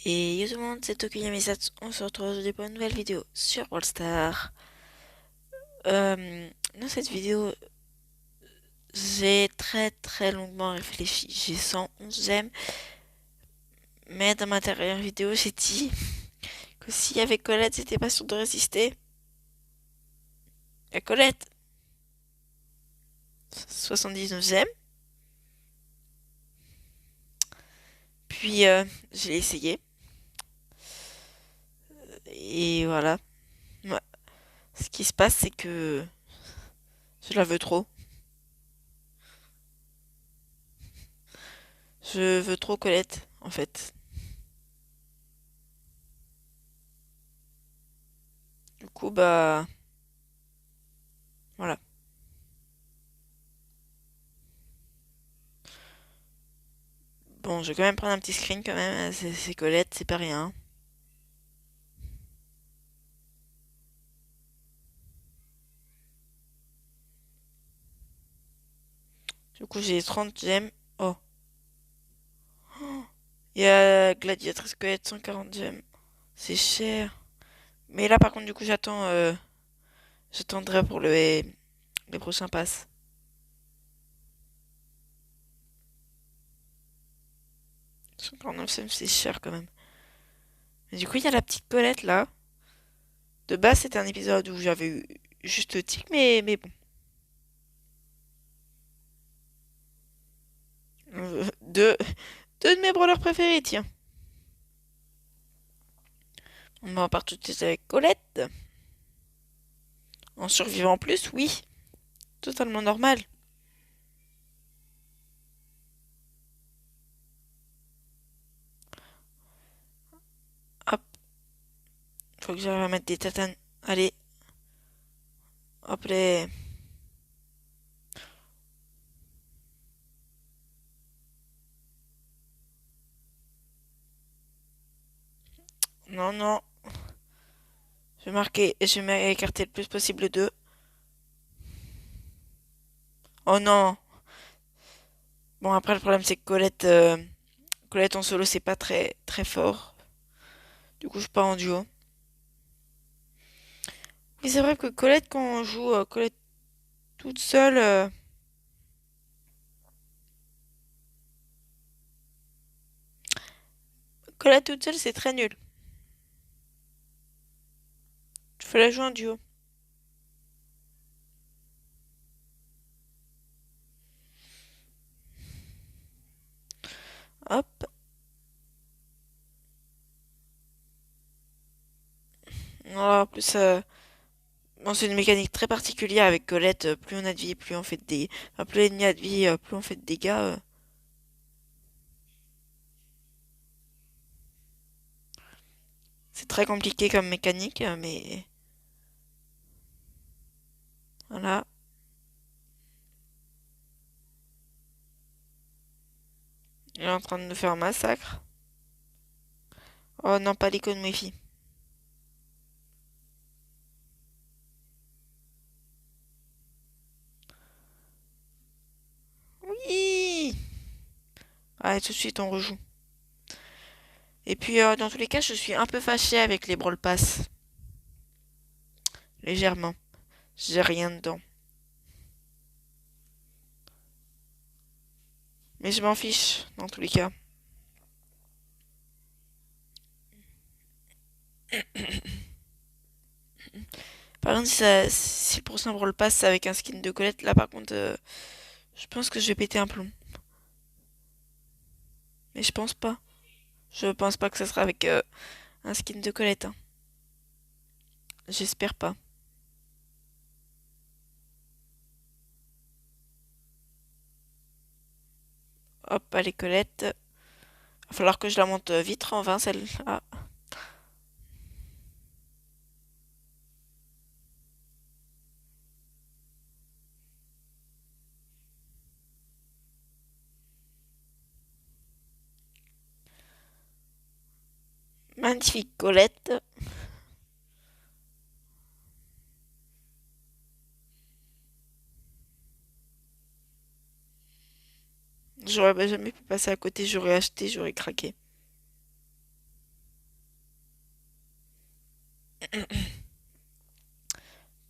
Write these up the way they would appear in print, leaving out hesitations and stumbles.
Et yo tout le monde, c'est Tokuyamisatsu. On se retrouve aujourd'hui pour une nouvelle vidéo sur All Star. Dans cette vidéo, j'ai très longuement réfléchi. J'ai 111 j'aime, mais dans ma dernière vidéo, j'ai dit que s'il y avait Colette, j'étais pas sûr de résister. Et Colette, 79 j'aime. Puis j'ai essayé. Et voilà. Moi, ce qui se passe, c'est que je la veux trop. Je veux trop Colette, en fait. Du coup, bah, voilà. Bon, je vais quand même prendre un petit screen quand même. C'est Colette, c'est pas rien. Du coup, j'ai 30 gemmes. Oh. Il y a Gladiatrice Colette, 140 gemmes. C'est cher. Mais là, par contre, du coup, j'attendrai pour les prochains passes. 149 gemmes, c'est cher quand même. Mais du coup, il y a la petite Colette là. De base, c'était un épisode où j'avais eu juste le tic, mais bon. Deux, deux de mes brawlers préférés, tiens. On part tout de suite avec Colette. En survivant plus, oui. Totalement normal. Hop, faut que j'arrive à mettre des tatanes. Allez, hop les. Non, non. Je vais m'écarter le plus possible d'eux. Oh non. Bon, après, le problème, c'est que Colette en solo, c'est pas très fort. Du coup, je pars en duo. Oui, c'est vrai que Colette, quand on joue Colette toute seule, Colette toute seule, c'est très nul. Il faut la jouer en duo. Hop. Oh, en plus, bon, c'est une mécanique très particulière avec Colette. Plus on a de vie, plus on fait de dégâts. Enfin, plus l'ennemi a de vie, plus on fait de dégâts. C'est très compliqué comme mécanique, mais voilà. Il est en train de nous faire un massacre. Oh non, pas l'icône Wi-Fi. Oui! Allez, tout de suite, on rejoue. Et puis, dans tous les cas, je suis un peu fâchée avec les Brawl Pass. Légèrement. J'ai rien dedans. Mais je m'en fiche, dans tous les cas. Par contre, si le prochain Brawl Pass c'est avec un skin de Colette, là par contre, je pense que je vais péter un plomb. Mais je pense pas. Je pense pas que ça sera avec un skin de Colette, hein. J'espère pas. Hop, allez Colette. Va falloir que je la monte vite en 20 celle-là. Magnifique Colette. J'aurais jamais pu passer à côté, j'aurais acheté, j'aurais craqué.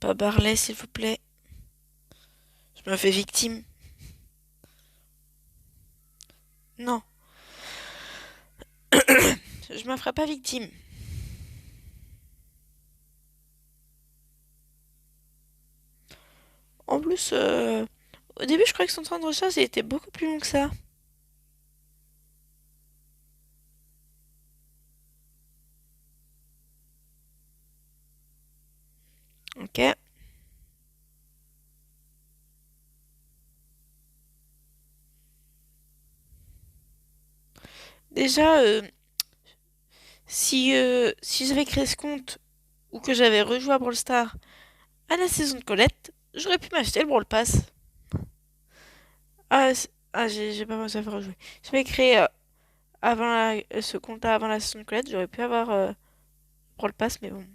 Pas Barley, s'il vous plaît. Je me fais victime. Non, je me ferai pas victime. En plus, au début, je croyais que son temps de recharge il était beaucoup plus long que ça. Ok. Déjà, si j'avais créé ce compte ou que j'avais rejoué à Brawl Stars à la saison de Colette, j'aurais pu m'acheter le Brawl Pass. J'ai pas pensé à faire rejouer. J'avais créé ce compte-là avant la saison de Colette, j'aurais pu avoir Brawl Pass, mais bon.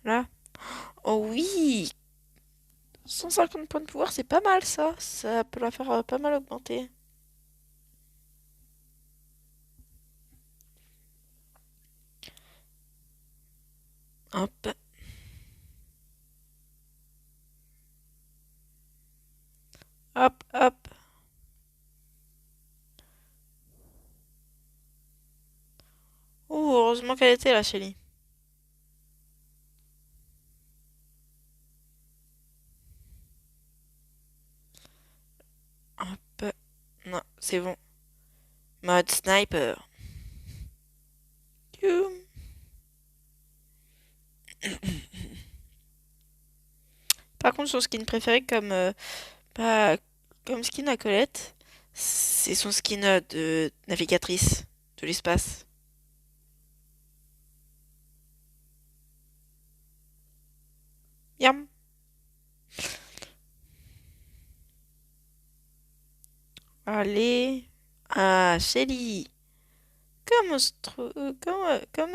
Là. Oh oui! 150 points de pouvoir, c'est pas mal ça. Ça peut la faire pas mal augmenter. Hop, hop, hop. Oh, heureusement qu'elle était là, Shelly. Hop. Non, c'est bon. Mode sniper. Tchoum. Par contre, son skin préféré pas, comme skin à Colette, c'est son skin de navigatrice de l'espace. Yam. Allez. Ah, Shelly. Comment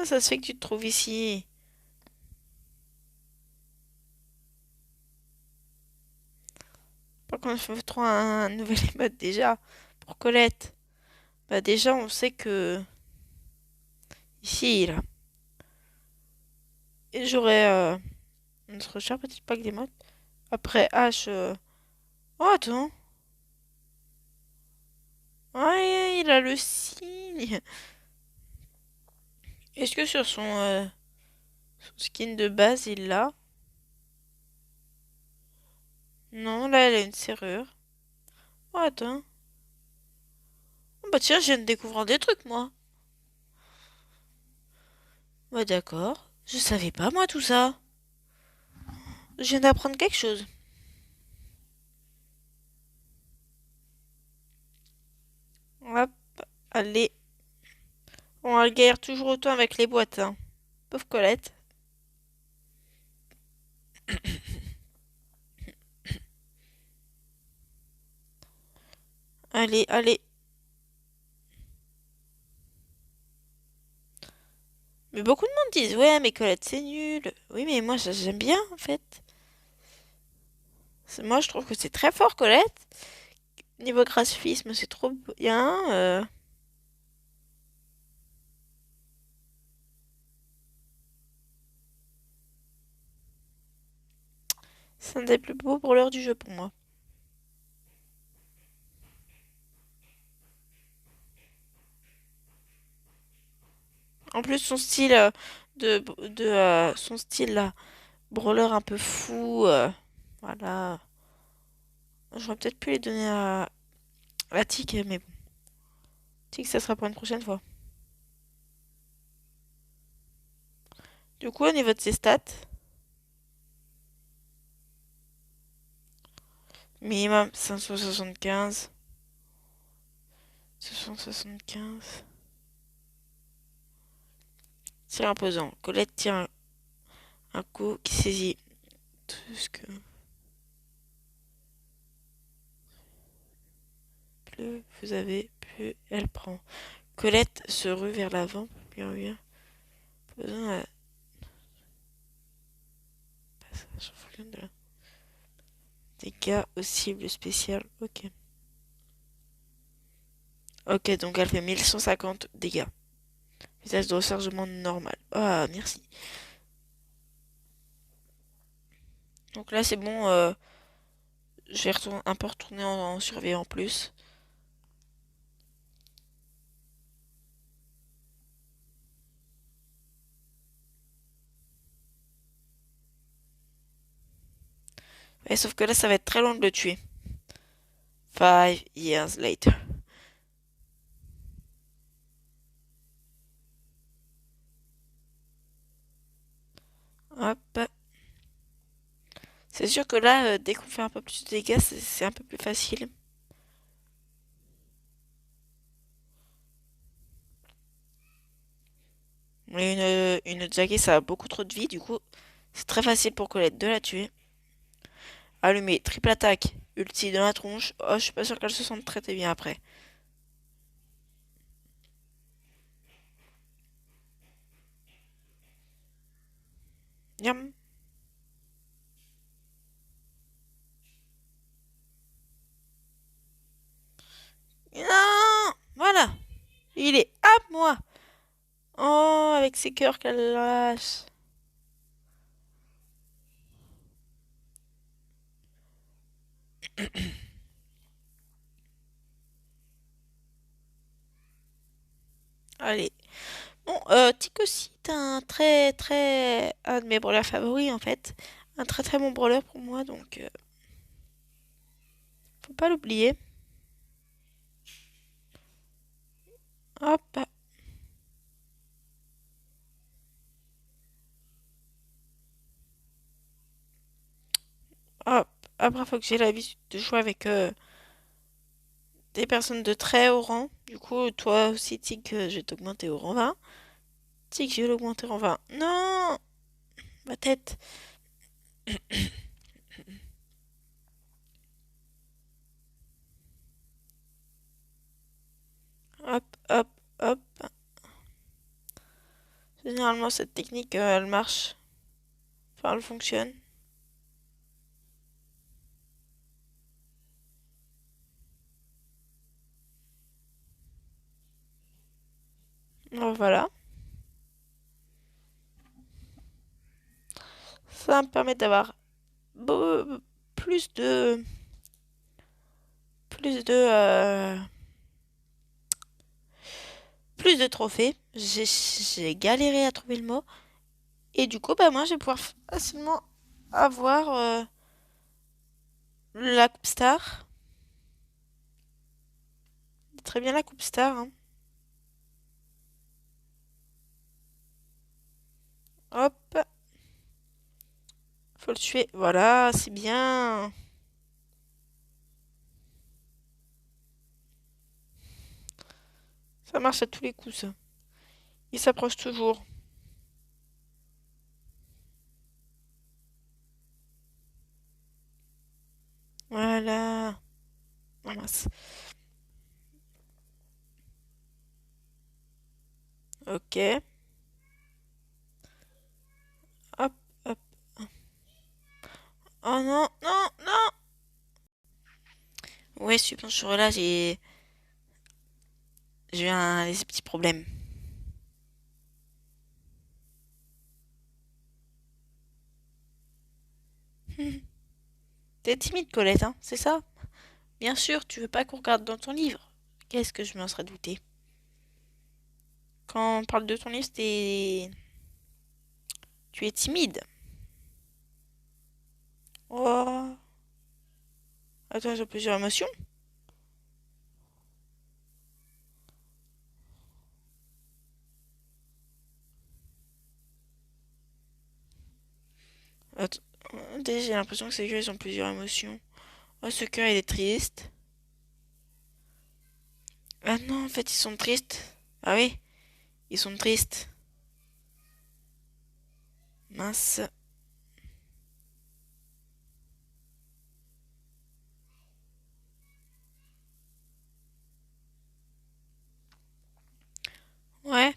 ça se fait que tu te trouves ici? Par contre, il faut trouver un nouvel emote déjà pour Colette. Bah déjà, on sait que ici, là, et j'aurai notre cher petit pack d'émotes. Après H. Oh attends. Ouais, il a le signe. Est-ce que sur son skin de base, il l'a? Non, là, elle a une serrure. Oh attends. Oh, bah tiens, je viens de découvrir des trucs, moi. Ouais, d'accord. Je savais pas, moi, tout ça. Je viens d'apprendre quelque chose. Hop, allez. On galère toujours autant avec les boîtes, hein. Pauvre Colette. Allez, allez. Mais beaucoup de monde disent, ouais, mais Colette, c'est nul. Oui, mais moi, j'aime bien, en fait. Moi, je trouve que c'est très fort, Colette. Niveau graphisme, c'est trop bien. C'est un des plus beaux brawlers du jeu pour moi. En plus, son style son style là, brawler un peu fou, voilà. J'aurais peut-être pu les donner à Tic, mais bon. Tic, ça sera pour une prochaine fois. Du coup, au niveau de ses stats, minimum 575, 675. C'est imposant. Colette tire un coup qui saisit tout ce que plus vous avez, plus elle prend. Colette se rue vers l'avant, puis revient. Posant un passage en fonction de la dégâts aux cibles spéciales. Ok. Ok, donc elle fait 1150 dégâts. Vitesse de rechargement normal. Ah, merci. Donc là, c'est bon. Je vais un peu retourner en surveillant plus. Ouais, sauf que là, ça va être très long de le tuer. 5 years later. Hop. C'est sûr que là, dès qu'on fait un peu plus de dégâts, c'est un peu plus facile. Mais une Jackie, ça a beaucoup trop de vie, du coup, c'est très facile pour Colette de la tuer. Allumer, triple attaque, ulti dans la tronche. Oh, je suis pas sûr qu'elle se sente très bien après. Yam. Non! Voilà, il est à moi. Oh, avec ses cœurs qu'elle lâche. Allez. Bon, Tico aussi est un un de mes brawlers favoris en fait. Un très très bon brawler pour moi, donc faut pas l'oublier. Hop, hop. Après, faut que j'ai l'habitude de jouer avec des personnes de très haut rang. Du coup, toi aussi, Tic, je vais t'augmenter au rang 20. Tic, je vais l'augmenter en 20. Non! Ma tête. Hop, hop, hop. Généralement, cette technique, elle marche. Enfin, elle fonctionne. Voilà. Ça va me permet d'avoir plus de... Plus de... plus de trophées. J'ai galéré à trouver le mot. Et du coup, bah moi, je vais pouvoir facilement avoir la Coupe Star. Très bien la Coupe Star, hein. Hop, faut le tuer. Voilà, c'est bien. Ça marche à tous les coups, ça. Il s'approche toujours. Voilà. Oh, mince. Ok. Hop, hop. Oh non, non, non. Ouais, super, sur là, j'ai eu des petits problèmes. T'es timide, Colette, hein, c'est ça? Bien sûr, tu veux pas qu'on regarde dans ton livre. Qu'est-ce que je m'en serais douté? Quand on parle de ton livre, tu es timide. Oh. Attends, j'ai plusieurs émotions. Attends, j'ai l'impression que ces jeux, ils ont plusieurs émotions. Oh, ce cœur, il est triste. Ah non, en fait, ils sont tristes. Ah oui, ils sont tristes. Mince. Ouais.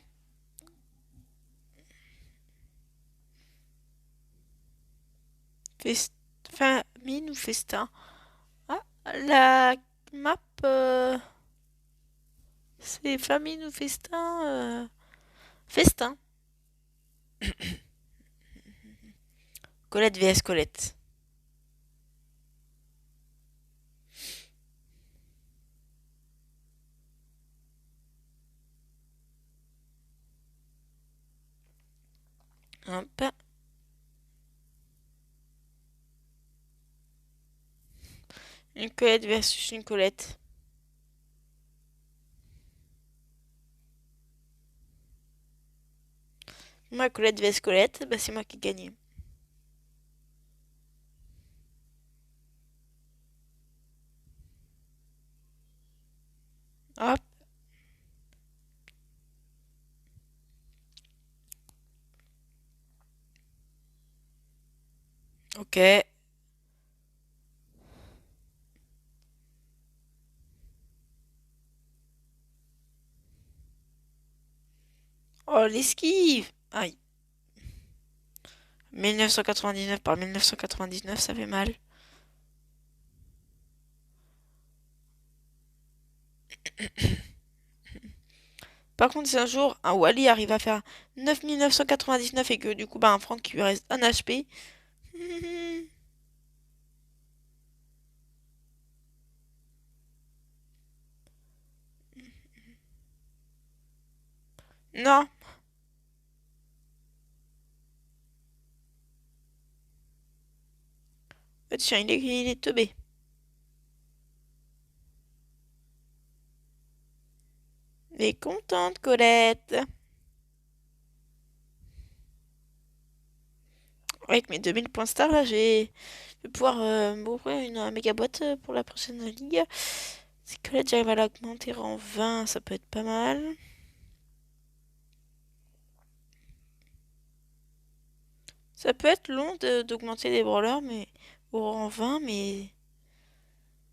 Fest... Famine ou festin? Ah, la map, c'est famine ou festin? Festin. Colette vs Colette. Hop. Une Colette versus une Colette. Moi, Colette vs Colette, bah c'est moi qui ai gagné. Hop. Ok. Oh, l'esquive. Aïe. 1999 par 1999, ça fait mal. Par contre, si un jour un Wally arrive à faire 9999 et que du coup, bah, un Franck qui lui reste un HP. Non. Tiens, il est teubé. Elle est contente, Colette. Avec mes 2000 points star, là, je vais pouvoir m'ouvrir une méga boîte pour la prochaine ligue. Si Colette, j'arrive à l'augmenter en 20, ça peut être pas mal. Ça peut être long d'augmenter les brawlers, mais en 20, mais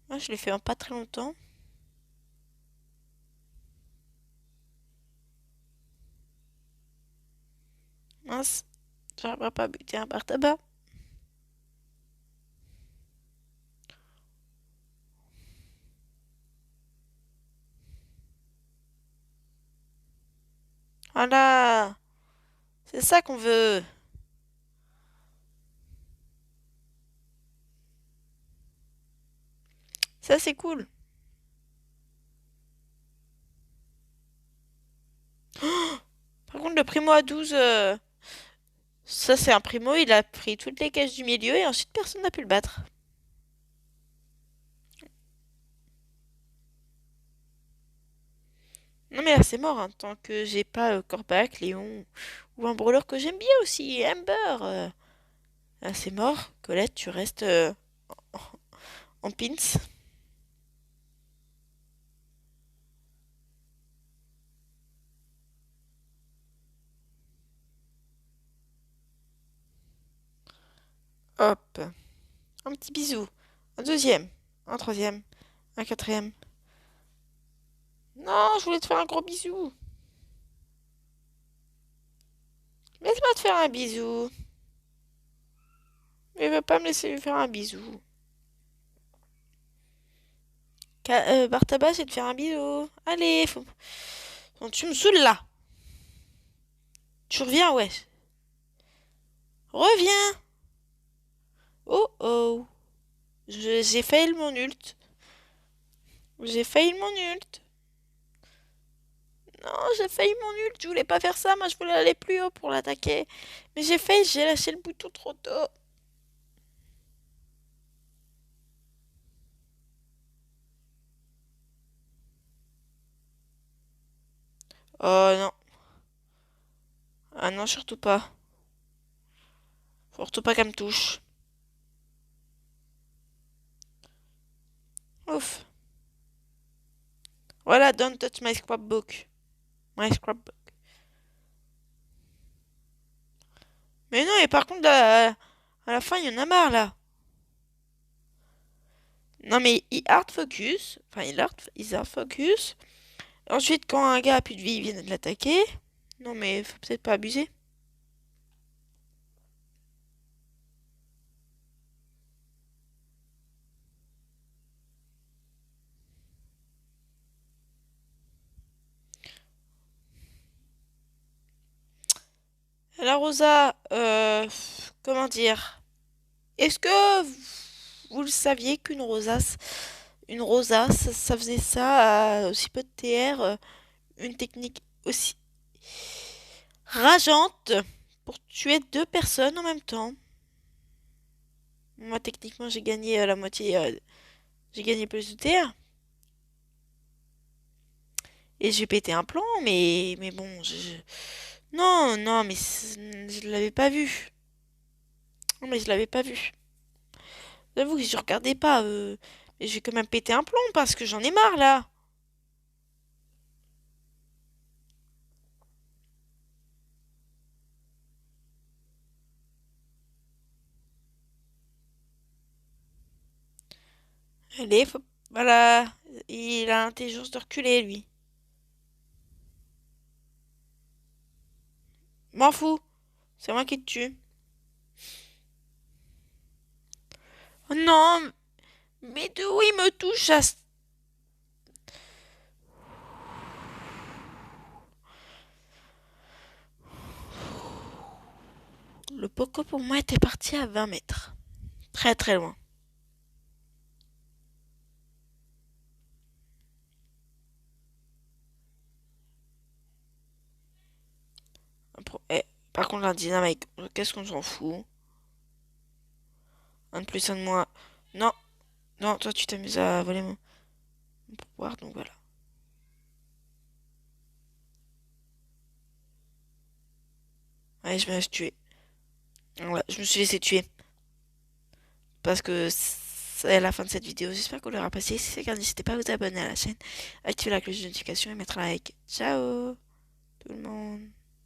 moi, je l'ai fait en pas très longtemps. Mince, j'arriverai pas à buter un bar tabac. Voilà, c'est ça qu'on veut. Ça, c'est cool. Par contre, le primo à 12, ça, c'est un primo, il a pris toutes les caches du milieu et ensuite personne n'a pu le battre. Non, mais là, c'est mort, hein, tant que j'ai pas Corbac, Léon ou un brawler que j'aime bien aussi, Amber. Là, c'est mort. Colette, tu restes en pins. Hop. Un petit bisou. Un deuxième. Un troisième. Un quatrième. Non, je voulais te faire un gros bisou. Laisse-moi te faire un bisou. Mais il veut pas me laisser lui faire un bisou. Bartaba, c'est de faire un bisou. Allez, faut... Bon, tu me saoules là. Tu reviens, ouais. Reviens. Oh oh. J'ai failli mon ult. J'ai failli mon ult. Non, j'ai failli mon ult. Je voulais pas faire ça. Moi, je voulais aller plus haut pour l'attaquer. Mais j'ai lâché le bouton trop tôt. Oh non. Ah non, surtout pas. Surtout pas qu'elle me touche. Ouf. Voilà, don't touch my scrapbook. My scrapbook. Mais non, et par contre, à la fin, il y en a marre, là. Non, mais il hard focus. Enfin, il hard focus. Ensuite, quand un gars a plus de vie, il vient de l'attaquer. Non, mais faut peut-être pas abuser. Alors Rosa, comment dire? Est-ce que vous le saviez qu'une rosace, une rosace, ça faisait ça à aussi peu de TR, une technique aussi rageante pour tuer deux personnes en même temps. Moi, techniquement, j'ai gagné la moitié, j'ai gagné plus de TR. Et j'ai pété un plomb, mais bon, non, non, mais je l'avais pas vu. Non, mais je l'avais pas vu. J'avoue que je regardais pas, mais j'ai quand même pété un plomb parce que j'en ai marre là. Allez, voilà, il a l'intelligence de reculer, lui. M'en fous, c'est moi qui te tue. Oh non, mais d'où il me touche à... Le Poco pour moi était parti à 20 mètres. Très très loin. Eh, par contre, la dynamite, qu'est-ce qu'on s'en fout? Un de plus, un de moins. Non, non, toi tu t'amuses à voler mon pouvoir, donc voilà. Allez, je me laisse tuer. Voilà, je me suis laissé tuer. Parce que c'est la fin de cette vidéo. J'espère qu'on l'aura apprécié. Si c'est le cas, n'hésitez pas à vous abonner à la chaîne, activer la cloche de notification et mettre un like. Ciao tout le monde.